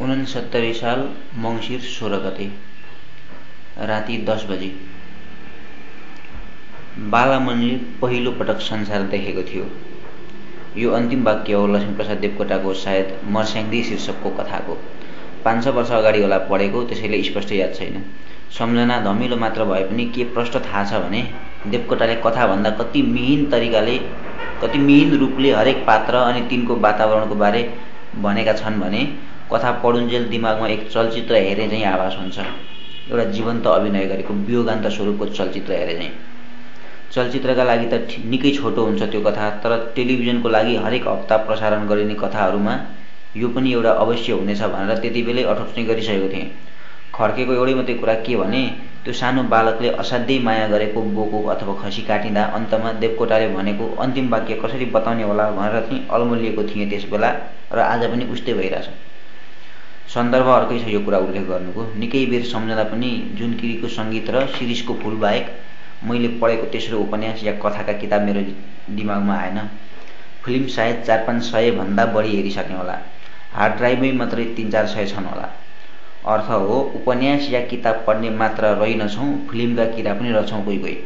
69 साल मङ्सिर 16 गते राति 10 बजे बालामणिले पहिलो पटक संसार देखेको थियो। यो अन्तिम वाक्य हो लक्ष्मीप्रसाद देवकोटाको सायद मर्स्याङ्दी शीर्षकको कथाको। 500 वर्ष अगाडि होला पढेको, त्यसैले स्पष्ट याद छैन। सम्झना धमिलो मात्र भए पनि के प्रष्ट थाहा छ भने देवकोटाले कथाभन्दा कति मिहिन रूपले हरेक पात्र अनि तिनको वातावरणको बारे भनेका छन् भने कथा पढुन्जेल दिमागमा एक चलचित्र हेरे झैँ आभास हुन्छ। एउटा जीवन्त अभिनय गरेको वियोगान्त स्वरूपको चलचित्र हेरे झैँ। चलचित्रका लागि त निकै छोटो हुन्छ त्यो कथा, तर टेलिभिजनको लागि हरेक हप्ता प्रसारण गरिने कथाहरूमा यो पनि एउटा अवश्य हुनेछ भनेर त्यतिबेलै अठोट्ने गरिसकेको थिएँ। खड्केको एउटै मात्रै कुरा के भने त्यो सानो बालकले असाध्यै माया गरेको बोको अथवा खसी काटिँदा अन्तमा देवकोटाले भनेको अन्तिम वाक्य कसरी बताउने होला भनेर चाहिँ अल्मलिएको थिएँ त्यसबेला, र आज पनि उस्तै भइरहेछ। सन्दर्भ अर्कै छ यो कुरा उल्लेख गर्नुको। निकै बेर सम्झँदा पनि जुनकिरीको सङ्गीत र शिरीषको फुलबाहेक मैले पढेको तेस्रो उपन्यास या कथाका किताब मेरो दिमागमा आएन। फिल्म सायद 4-5 भन्दा बढी हेरिसक्ने होला। हार्ड ड्राइभमै मात्रै 3-4 छन् होला। अर्थ हो उपन्यास या किताब पढ्ने मात्र रहेनछौँ, फिल्मका किरा पनि रहेछौँ कोही कोही।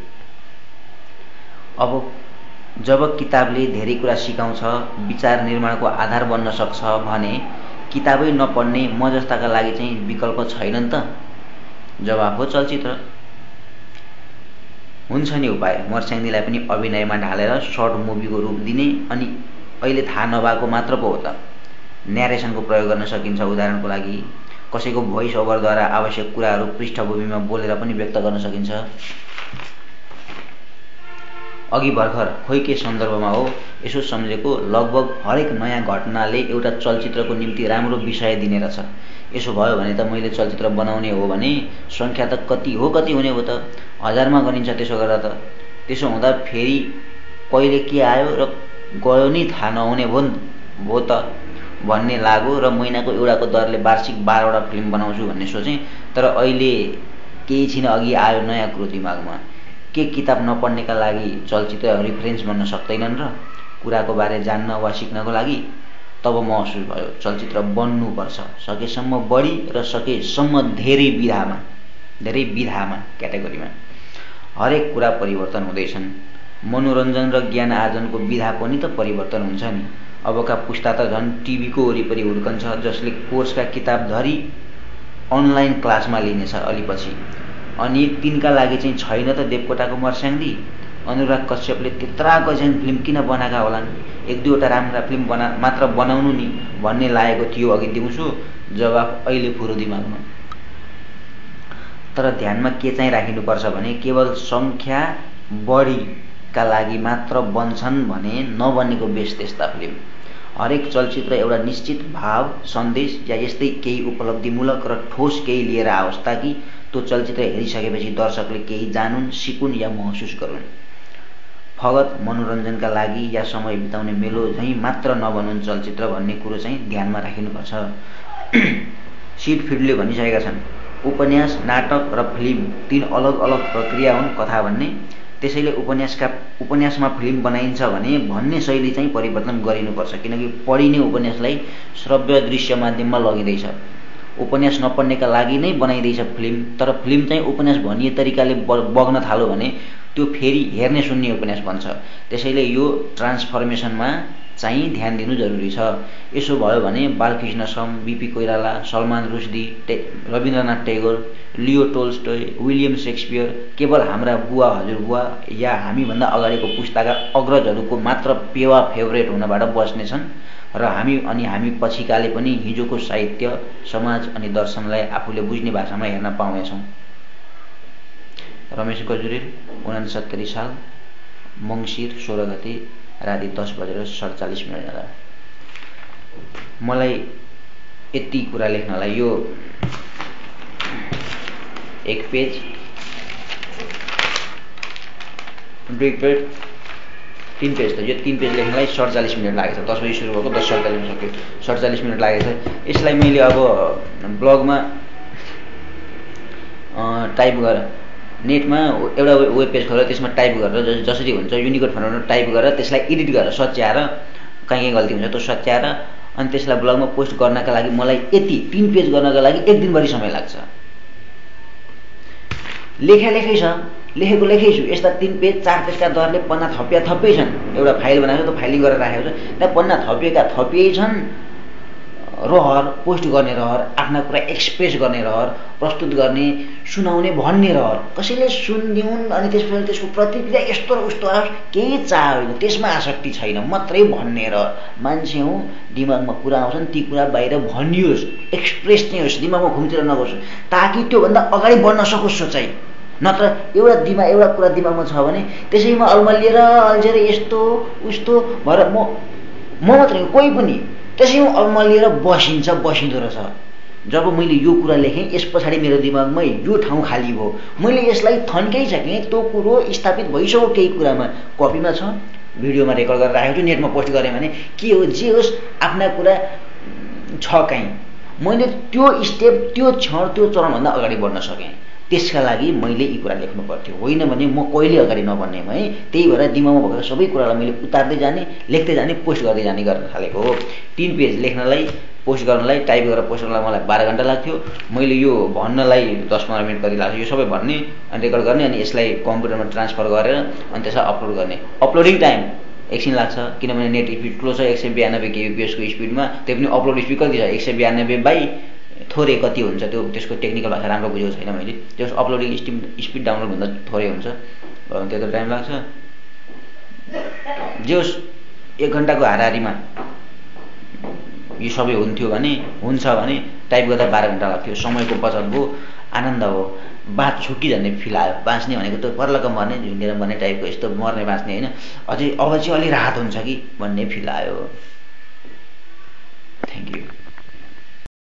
अब जब किताबले धेरै कुरा सिकाउँछ, विचार निर्माणको आधार बन्न सक्छ भने किताबै नपढ्ने म जस्ताका लागि चाहिँ विकल्प छैन नि त। जवाफ हो चलचित्र। हुन्छ नि उपाय मर्स्याङ्दीलाई पनि अभिनयमा ढालेर सर्ट मुभीको रूप दिने, अनि अहिले थाहा नभएको मात्र पो हो त। न्यारेसनको प्रयोग गर्न सकिन्छ। उदाहरणको लागि कसैको भोइस ओभरद्वारा आवश्यक कुराहरू पृष्ठभूमिमा बोलेर पनि व्यक्त गर्न सकिन्छ। अघि भर्खर खोइ के सन्दर्भमा हो यसो सम्झेको, लगभग हरेक नयाँ घटनाले एउटा चलचित्रको निम्ति राम्रो विषय दिने रहेछ। यसो भयो भने त मैले चलचित्र बनाउने हो भने सङ्ख्या त कति हुने हो त, 1000मा गनिन्छ त्यसो गर्दा त। त्यसो हुँदा फेरि कहिले के आयो र गयो नि थाहा नहुने भो त भन्ने लाग्यो, र महिनाको एउटाको दरले वार्षिक 12वटा फिल्म बनाउँछु भन्ने सोचेँ। तर अहिले केही छिन अघि आयो नयाँ कुरो दिमागमा। के किताब नपढ्नेका लागि चलचित्र रिफरेन्स बन्न सक्दैनन् र कुराको बारे जान्न वा सिक्नको लागि? तब महसुस भयो चलचित्र बन्नुपर्छ, सकेसम्म बढी र सकेसम्म धेरै विधामा क्याटेगोरीमा। हरेक कुरा परिवर्तन हुँदैछन्। मनोरञ्जन र ज्ञान आर्जनको विधा पनि त परिवर्तन हुन्छ नि। अबका पुस्ता त झन् टिभीको वरिपरि हुर्कन्छ, जसले कोर्सका किताब धरी अनलाइन क्लासमा लिनेछ अलिपछि। अनि तिनका लागि चाहिँ छैन त देवकोटाको मर्स्याङ्दी। अनुराग कश्यपले त्यत्रा गजन फिल्म किन बनाएका होलान्? 1-2वटा राम्रा फिल्म मात्र बनाउनु नि भन्ने लागेको थियो अघि दिउँसो। जवाफ अहिले फुरो दिमागमा। तर ध्यानमा के चाहिँ राखिनुपर्छ भने केवल सङ्ख्या बढीका लागि मात्र बन्छन् भने नबनेको बेस त्यस्ता फिल्म। हरेक चलचित्र एउटा निश्चित भाव, सन्देश या यस्तै केही उपलब्धिमूलक र ठोस केही लिएर आओस्, ताकि त्यो चलचित्र हेरिसकेपछि दर्शकले केही जानुन्, सिकुन् या महसुस गरून्। फगत मनोरञ्जनका लागि या समय बिताउने मेलो झैँ मात्र नबनुन् चलचित्र भन्ने कुरो चाहिँ ध्यानमा राखिनुपर्छ। सिडफिल्डले भनिसकेका छन्, उपन्यास, नाटक र फिल्म 3 अलग अलग प्रक्रिया हुन् कथा भन्ने। त्यसैले उपन्यासमा फिल्म बनाइन्छ भने भन्ने शैली चाहिँ परिवर्तन गरिनुपर्छ, किनकि पढिने उपन्यासलाई श्रव्य दृश्य माध्यममा लगिँदैछ। उपन्यास नपढ्नेका लागि नै बनाइँदैछ फिल्म, तर फिल्म चाहिँ उपन्यास भनिए तरिकाले बग्न थाल्यो भने त्यो फेरि हेर्ने सुन्ने उपन्यास बन्छ। त्यसैले यो ट्रान्सफर्मेसनमा चाहिँ ध्यान दिनु जरुरी छ। यसो भयो भने बालकृष्ण सम, बीपी कोइराला, सलमान रुश्दी, रविन्द्रनाथ टैगोर, लियो टोल्स्टोय, विलियम शेक्सपियर केवल हाम्रा बुवा हजुरबुवा या हामीभन्दा अगाडिको पुस्ताका अग्रजहरूको मात्र पेवा फेभरेट हुनबाट बच्नेछन्, र हामी पछिकाले पनि हिजोको साहित्य, समाज अनि दर्शनलाई आफूले बुझ्ने भाषामा हेर्न पाउनेछौँ। रमेश गजुरेल, 69 साल मङ्सिर 16 गते राति 10:47। मलाई यति कुरा लेख्नलाई यो 1 पेज, 2 पेज, 3 पेज त यो 3 पेज लेख्नलाई 47 मिनट लागेछ। 10 बजी सुरु भएको 10:47 सक्यो, 47 मिनट लागेछ। यसलाई मैले अब ब्लगमा टाइप गरेर नेटमा एउटा वेब पेज खोलेर त्यसमा टाइप गरेर जसरी हुन्छ युनिकोड फर्मेटमा टाइप गरेर त्यसलाई एडिट गरेर सच्याएर कहीँ गल्ती हुन्छ त्यो सच्याएर अनि त्यसलाई ब्लगमा पोस्ट गर्नका लागि मलाई यति 3 पेज गर्नका लागि 1 दिनभरि समय लाग्छ। लेखै छ, लेखेकै छु, यस्ता 3 पेज 4 पेजका दरले पन्ना थप्पै छन्। एउटा फाइल बनाएको त फाइलिङ गरेर राखेको छ, त्यहाँ पन्ना थपिए छन्। रहर पोस्ट गर्ने रहर, आफ्ना कुरा एक्सप्रेस गर्ने रहर, प्रस्तुत गर्ने, सुनाउने, भन्ने रहर, कसैले सुनिदिउन् अनि त्यसपछि त्यसको प्रतिक्रिया यस्तो र उस्तो आओस् केही चाह होइन, त्यसमा आसक्ति छैन, मात्रै भन्ने रहर। मान्छे हौ, दिमागमा कुरा आउँछन् ती कुरा बाहिर भनियोस्, एक्सप्रेस चाहिँ होस्, दिमागमा घुमतिर नगोस्, ताकि त्योभन्दा अगाडि बढ्न सकोस् सोचाइ। नत्र एउटा कुरा दिमागमा छ भने त्यसैमा अल्झेर यस्तो उस्तो भएर म मात्रै कोही पनि त्यसैमा अल्मलिएर बसिँदो रहेछ। जब मैले यो कुरा लेखेँ यस पछाडि मेरो दिमागमा यो ठाउँ खाली भयो, मैले यसलाई थन्काइसकेँ, त्यो कुरो स्थापित भइसक्यो केही कुरामा, कपीमा छ, भिडियोमा रेकर्ड गरेर राखेको छु, नेटमा पोस्ट गरेँ भने के हो जे होस् आफ्ना कुरा छ कहीँ। मैले त्यो स्टेप, त्यो क्षण, त्यो चरणभन्दा अगाडि बढ्न सकेँ। त्यसका लागि मैले यी कुरा लेख्नु पर्थ्यो, होइन भने म कहिले अगाडि नबढ्ने भएँ। त्यही भएर दिमागमा भएको सबै कुरालाई मैले उतार्दै जाने, लेख्दै जाने, पोस्ट गर्दै जाने गर्न थालेको हो। 3 पेज लेख्नलाई, पोस्ट गर्नलाई, टाइप गरेर पोस्ट गर्नलाई मलाई 12 घण्टा लाग्थ्यो। मैले यो भन्नलाई 10-15 मिनट कति लाग्थ्यो, यो सबै भन्ने अनि रेकर्ड गर्ने अनि यसलाई कम्प्युटरमा ट्रान्सफर गरेर अनि त्यसलाई अपलोड गर्ने। अपलोडिङ टाइम एकछिन लाग्छ, किनभने नेट स्पिड स्लो छ, 192 kbps को स्पिडमा। त्यो पनि अपलोड स्पिड कति छ, 192 बाई थोरै कति हुन्छ, त्यो त्यसको टेक्निकल भाषा राम्रो बुझेको छैन मैले। त्यो अपलोडिङ स्पिड डाउनलोडभन्दा थोरै हुन्छ, त्यत्रो टाइम लाग्छ। जे होस् 1 घण्टाको हाराहारीमा यो सबै हुन्छ भने टाइप गर्दा 12 घण्टा लाग्थ्यो। समयको बचत भयो, आनन्द भयो, बाँच छुट्टी झन्ने फिल आयो। बाँच्ने भनेको त पर्लक मर्ने, झुन्डेर मर्ने टाइपको, यस्तो मर्ने बाँच्ने होइन, अझै अब चाहिँ अलि राहत हुन्छ कि भन्ने फिल आयो।